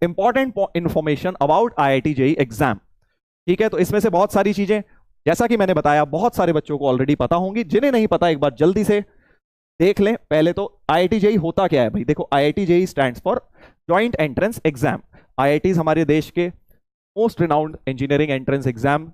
Important information about IIT JEE exam. ठीक है, तो इसमें से बहुत सारी चीजें जैसा कि मैंने बताया बहुत सारे बच्चों को ऑलरेडी पता होंगी, जिन्हें नहीं पता एक बार जल्दी से देख लें। पहले तो IIT JEE होता क्या है भाई, देखो IIT JEE stands for joint entrance exam. IITs हमारे देश के most renowned engineering entrance exam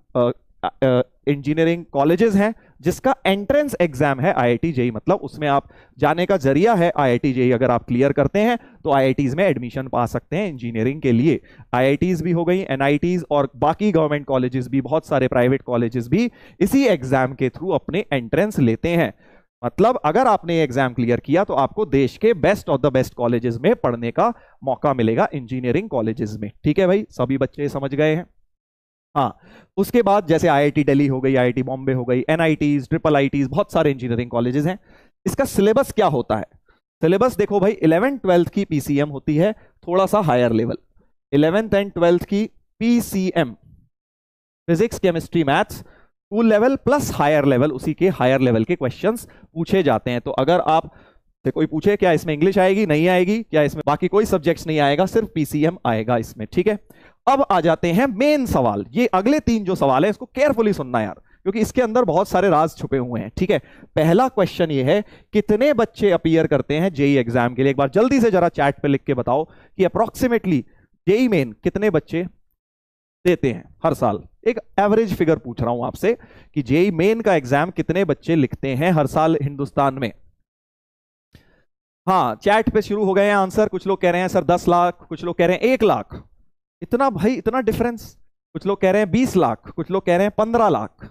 engineering colleges हैं, जिसका एंट्रेंस एग्जाम है IIT JEE। मतलब उसमें आप जाने का जरिया है IIT JEE। अगर आप क्लियर करते हैं तो IITs में एडमिशन पा सकते हैं इंजीनियरिंग के लिए। IITs भी हो गई, NITs और बाकी गवर्नमेंट कॉलेजेस भी, बहुत सारे प्राइवेट कॉलेजेस भी इसी एग्जाम के थ्रू अपने एंट्रेंस लेते हैं। मतलब अगर आपने ये एग्जाम क्लियर किया तो आपको देश के best of the best colleges में पढ़ने का मौका मिलेगा, इंजीनियरिंग कॉलेजेस में। ठीक है भाई, सभी बच्चे समझ गए हैं। हाँ, उसके बाद जैसे IIT दिल्ली हो गई, IIT बॉम्बे हो गई, NITs, IIITs, बहुत सारे इंजीनियरिंग कॉलेजेस हैं। इसका सिलेबस क्या होता है? सिलेबस देखो भाई, 11th 12th की PCM होती है, थोड़ा सा higher level. 11th and 12th की PCM, physics chemistry maths, school level plus higher level, उसी के हायर लेवल के क्वेश्चंस पूछे जाते हैं। तो अगर आप से कोई पूछे क्या इसमें इंग्लिश आएगी, नहीं आएगी, क्या इसमें बाकी कोई सब्जेक्ट्स नहीं आएगा, सिर्फ PCM आएगा इसमें। ठीक है, अब आ जाते हैं मेन सवाल। ये अगले 3 जो सवाल है इसको केयरफुली सुनना यार, क्योंकि इसके अंदर बहुत सारे राज छुपे हुए हैं। ठीक है, पहला क्वेश्चन ये है, कितने बच्चे अपीयर करते हैं JEE एग्जाम के लिए? एक बार जल्दी से जरा चैट पे लिख के बताओ कि अप्रोक्सीमेटली JEE मेन कितने बच्चे देते हैं हर साल। एक एवरेज फिगर पूछ रहा हूं आपसे कि JEE मेन का एग्जाम कितने बच्चे लिखते हैं हर साल हिंदुस्तान में। हाँ, चैट पे शुरू हो गए हैं आंसर। कुछ लोग कह रहे हैं सर 10 लाख, कुछ लोग कह रहे हैं 1 लाख। इतना भाई, इतना डिफरेंस। कुछ लोग कह रहे हैं 20 लाख, कुछ लोग कह रहे हैं 15 लाख,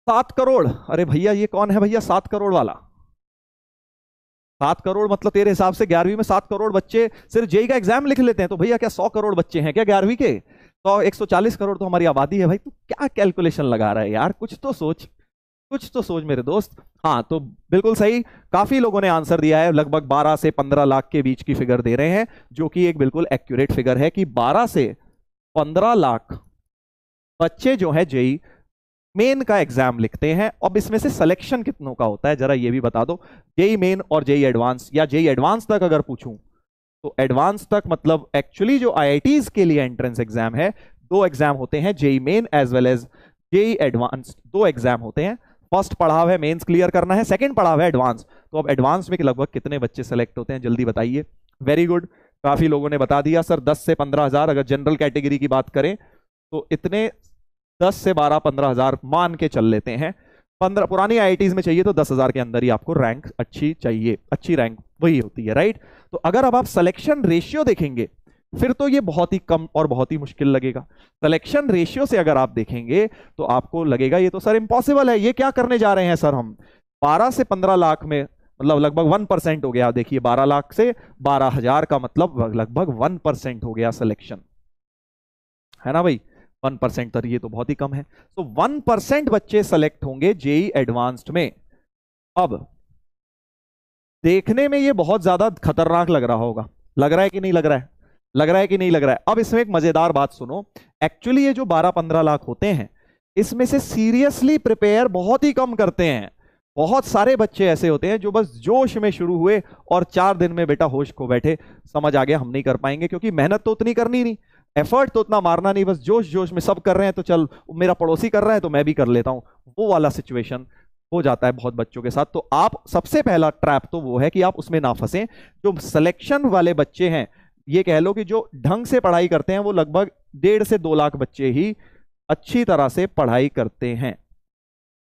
7 करोड़। अरे भैया ये कौन है भैया 7 करोड़ वाला? 7 करोड़ मतलब तेरे हिसाब से 11वीं में 7 करोड़ बच्चे सिर्फ JEE का एग्जाम लिख लेते हैं? तो भैया क्या 100 करोड़ बच्चे हैं क्या 11वीं के? 140 करोड़ तो हमारी आबादी है भाई। तू क्या कैलकुलेशन लगा रहा है यार, कुछ तो सोच, कुछ तो सोच मेरे दोस्त। हाँ, तो बिल्कुल सही, काफी लोगों ने आंसर दिया है। लगभग 12 से 15 लाख के बीच की फिगर दे रहे हैं, जो कि एक बिल्कुल एक्यूरेट फिगर है कि 12 से 15 लाख बच्चे जो है JEE मेन का एग्जाम लिखते हैं। अब इसमें से सिलेक्शन कितनों का होता है जरा ये भी बता दो। JEE मेन और JEE एडवांस, या JEE एडवांस तक अगर पूछूं तो एडवांस तक मतलब एक्चुअली जो IITs के लिए एंट्रेंस एग्जाम है, 2 एग्जाम होते हैं, JEE main as well as JEE advance. 2 exam होते हैं। फर्स्ट पड़ाव है मेंस क्लियर करना है, सेकंड पड़ाव है एडवांस। तो अब एडवांस में लगभग कितने बच्चे सेलेक्ट होते हैं जल्दी बताइए। वेरी गुड, काफी लोगों ने बता दिया सर 10 से 15 हजार। अगर जनरल कैटेगरी की बात करें तो इतने 10 से 12-15 हजार मान के चल लेते हैं। 15 पुरानी IITs में चाहिए तो 10,000 के अंदर ही आपको रैंक अच्छी चाहिए, अच्छी रैंक वही होती है, राइट। तो अगर अब आप सिलेक्शन रेशियो देखेंगे फिर तो ये बहुत ही कम और बहुत ही मुश्किल लगेगा। सिलेक्शन रेशियो से अगर आप देखेंगे तो आपको लगेगा ये तो सर इम्पॉसिबल है, ये क्या करने जा रहे हैं सर हम। 12 से 15 लाख में मतलब लगभग 1% हो गया। देखिए 12 लाख से 12,000 का मतलब लगभग 1% हो गया सिलेक्शन, है ना भाई। 1% तो ये तो बहुत ही कम है। तो 1% बच्चे सेलेक्ट होंगे JEE एडवांस्ड में। अब देखने में ये बहुत ज्यादा खतरनाक लग रहा होगा, लग रहा है कि नहीं लग रहा है? लग रहा है कि नहीं लग रहा है? अब इसमें एक मजेदार बात सुनो। एक्चुअली ये जो 12-15 लाख होते हैं इसमें से सीरियसली प्रिपेयर बहुत ही कम करते हैं। बहुत सारे बच्चे ऐसे होते हैं जो बस जोश में शुरू हुए और 4 दिन में बेटा होश खो बैठे, समझ आ गया हम नहीं कर पाएंगे, क्योंकि मेहनत तो उतनी करनी नहीं, एफर्ट तो उतना मारना नहीं, बस जोश जोश में सब कर रहे हैं तो चल मेरा पड़ोसी कर रहा है तो मैं भी कर लेता हूं। वो वाला सिचुएशन हो जाता है बहुत बच्चों के साथ। तो आप सबसे पहला ट्रैप तो वो है कि आप उसमें ना फंसें। जो सिलेक्शन वाले बच्चे हैं, ये कह लो कि जो ढंग से पढ़ाई करते हैं, वो लगभग 1.5 से 2 लाख बच्चे ही अच्छी तरह से पढ़ाई करते हैं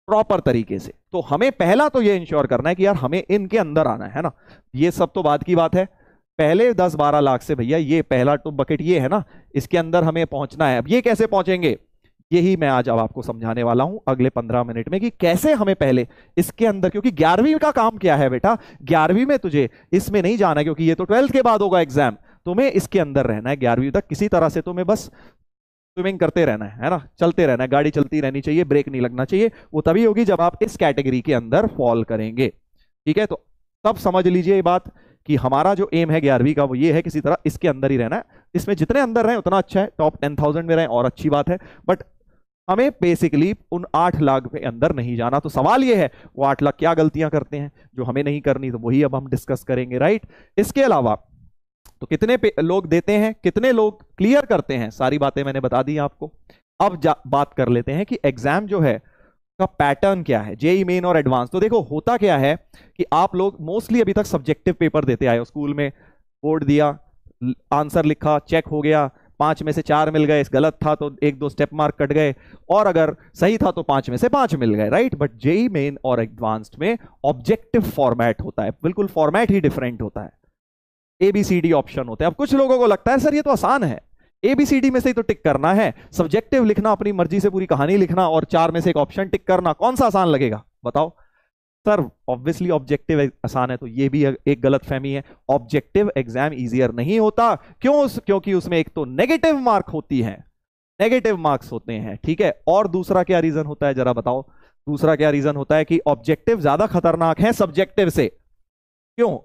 प्रॉपर तरीके से। तो हमें पहला तो ये इंश्योर करना है कि यार हमें इनके अंदर आना है ना। ये सब तो बाद की बात है, पहले 10-12 लाख से भैया ये पहला तो बकेट ये है ना, इसके अंदर हमें पहुंचना है। अब ये कैसे पहुंचेंगे, यही मैं आज अब आपको समझाने वाला हूं अगले 15 मिनट में कि कैसे हमें पहले इसके अंदर, क्योंकि 11वीं का काम क्या है बेटा, 11वीं में तुझे इसमें नहीं जाना, क्योंकि ये तो 12th के बाद होगा एग्जाम। तुम्हें इसके अंदर रहना है 11वीं तक, किसी तरह से तुम्हें बस स्विमिंग करते रहना है ना, चलते रहना है, गाड़ी चलती रहनी चाहिए, ब्रेक नहीं लगना चाहिए। वो तभी होगी जब आप इस कैटेगरी के अंदर फॉल करेंगे। ठीक है, तो तब समझ लीजिए ये बात कि हमारा जो एम है 11वीं का वो ये है किसी तरह इसके अंदर ही रहना है। इसमें जितने अंदर रहें उतना अच्छा है, टॉप 10,000 में रहें और अच्छी बात है, बट हमें बेसिकली उन 8 लाख के अंदर नहीं जाना। तो सवाल ये है वो 8 लाख क्या गलतियां करते हैं जो हमें नहीं करनी, तो वही अब हम डिस्कस करेंगे, राइट। इसके अलावा तो कितने लोग देते हैं, कितने लोग क्लियर करते हैं, सारी बातें मैंने बता दी आपको। अब बात कर लेते हैं कि एग्जाम जो है का पैटर्न क्या है, जेई मेन और एडवांस। तो देखो होता क्या है कि आप लोग मोस्टली अभी तक सब्जेक्टिव पेपर देते आए हो, स्कूल में बोर्ड दिया, आंसर लिखा, चेक हो गया, 5 में से 4 मिल गए, गलत था तो 1-2 स्टेप मार्क कट गए, और अगर सही था तो 5 में से 5 मिल गए, राइट। बट जेई मेन और एडवांस्ड में ऑब्जेक्टिव फॉर्मेट होता है, बिल्कुल फॉर्मेट ही डिफरेंट होता है, ABCD ऑप्शन होते हैं। अब कुछ लोगों को लगता है सर ये तो आसान है, ABCD में से ही तो टिक करना है, सब्जेक्टिव लिखना, अपनी मर्जी से पूरी कहानी लिखना और 4 में से एक ऑप्शन टिक करना, कौन सा आसान लगेगा बताओ। सर ऑब्वियसली ऑब्जेक्टिव आसान है, तो ये भी एक गलत फहमी है। ऑब्जेक्टिव एग्जाम इजियर नहीं होता, क्यों? क्योंकि उसमें एक तो नेगेटिव मार्क होती है, नेगेटिव मार्क्स होते हैं, ठीक है। और दूसरा क्या रीजन होता है जरा बताओ, दूसरा क्या रीजन होता है कि ऑब्जेक्टिव ज्यादा खतरनाक है सब्जेक्टिव से। क्यों?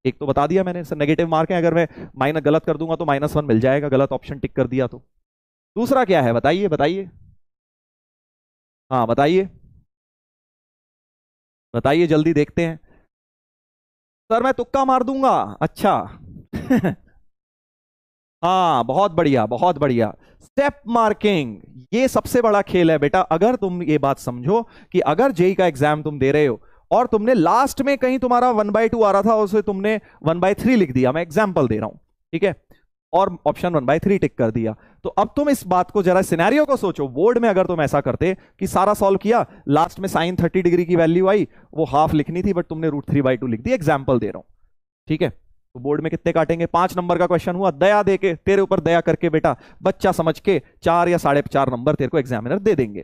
एक तो बता दिया मैंने, सर नेगेटिव मार्क है, अगर मैं माइनस गलत कर दूंगा तो -1 मिल जाएगा, गलत ऑप्शन टिक कर दिया तो। दूसरा क्या है बताइए, बताइए, हाँ बताइए, बताइए जल्दी देखते हैं। सर मैं तुक्का मार दूंगा, अच्छा हाँ बहुत बढ़िया, बहुत बढ़िया। स्टेप मार्किंग, ये सबसे बड़ा खेल है बेटा। अगर तुम ये बात समझो कि अगर जेई का एग्जाम तुम दे रहे हो और तुमने लास्ट में कहीं तुम्हारा 1/2 आ रहा था, उसे तुमने 1/3 लिख दिया, मैं एग्जाम्पल दे रहा हूं, ठीक है, और ऑप्शन 1/3 टिक कर दिया, तो अब तुम इस बात को जरा सिनेरियो को सोचो, बोर्ड में अगर तुम ऐसा करते कि सारा सॉल्व किया, लास्ट में साइन 30 डिग्री की वैल्यू आई, वो हाफ लिखनी थी बट तुमने √3/2 लिख दी, एग्जाम्पल दे रहा हूं, ठीक है, तो बोर्ड में कितने काटेंगे? 5 नंबर का क्वेश्चन हुआ, दया देके तेरे ऊपर दया करके बेटा, बच्चा समझ के 4 या 4.5 नंबर तेरे को एग्जामिनर दे देंगे,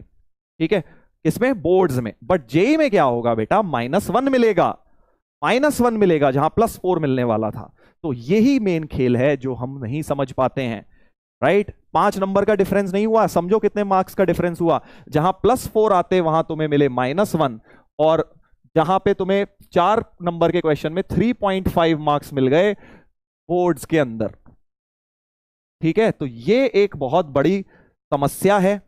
ठीक है, इसमें बोर्ड्स में। बट जेई में क्या होगा बेटा, -1 मिलेगा, -1 मिलेगा जहां +4 मिलने वाला था। तो यही मेन खेल है जो हम नहीं समझ पाते हैं, राइट। 5 नंबर का डिफरेंस नहीं हुआ, समझो कितने मार्क्स का डिफरेंस हुआ, जहां +4 आते वहां तुम्हें मिले -1, और जहां पे तुम्हें 4 नंबर के क्वेश्चन में 3.5 मार्क्स मिल गए बोर्ड्स के अंदर, ठीक है। तो ये एक बहुत बड़ी समस्या है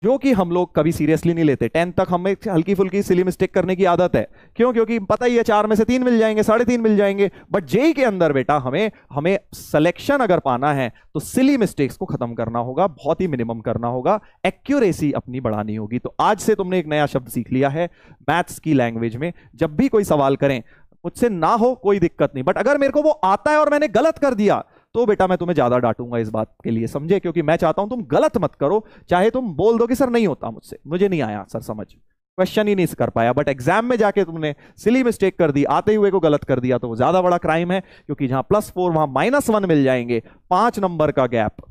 जो कि हम लोग कभी सीरियसली नहीं लेते। 10th तक हमें हल्की फुल्की सिली मिस्टेक करने की आदत है, क्यों? क्योंकि पता ही है 4 में से 3 मिल जाएंगे, 3.5 मिल जाएंगे। बट जेई के अंदर बेटा हमें सिलेक्शन अगर पाना है तो सिली मिस्टेक्स को खत्म करना होगा, बहुत ही मिनिमम करना होगा, एक्यूरेसी अपनी बढ़ानी होगी। तो आज से तुमने एक नया शब्द सीख लिया है मैथ्स की लैंग्वेज में, जब भी कोई सवाल करें, मुझसे ना हो कोई दिक्कत नहीं, बट अगर मेरे को वो आता है और मैंने गलत कर दिया तो बेटा मैं तुम्हें ज्यादा डांटूंगा इस बात के लिए, समझे? क्योंकि मैं चाहता हूं तुम गलत मत करो, चाहे तुम बोल दो कि सर नहीं होता मुझसे, मुझे नहीं आया सर समझ, क्वेश्चन ही नहीं कर पाया, बट एग्जाम में जाके तुमने सिली मिस्टेक कर दी, आते हुए को गलत कर दिया, तो वो ज्यादा बड़ा क्राइम है, क्योंकि जहां +4 वहां -1 मिल जाएंगे, 5 नंबर का गैप,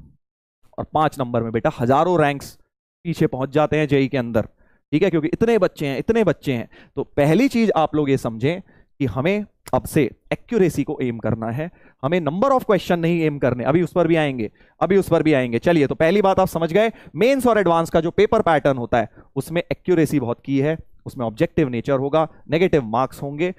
और 5 नंबर में बेटा हजारों रैंक्स पीछे पहुंच जाते हैं जेई के अंदर, ठीक है, क्योंकि इतने बच्चे हैं, इतने बच्चे हैं। तो पहली चीज आप लोग ये समझें कि हमें अब से एक्यूरेसी को एम करना है, हमें नंबर ऑफ क्वेश्चन नहीं एम करने, अभी उस पर भी आएंगे, अभी उस पर भी आएंगे। चलिए, तो पहली बात आप समझ गए, मेंस और एडवांस का जो पेपर पैटर्न होता है उसमें एक्यूरेसी बहुत की है, उसमें ऑब्जेक्टिव नेचर होगा, नेगेटिव मार्क्स होंगे,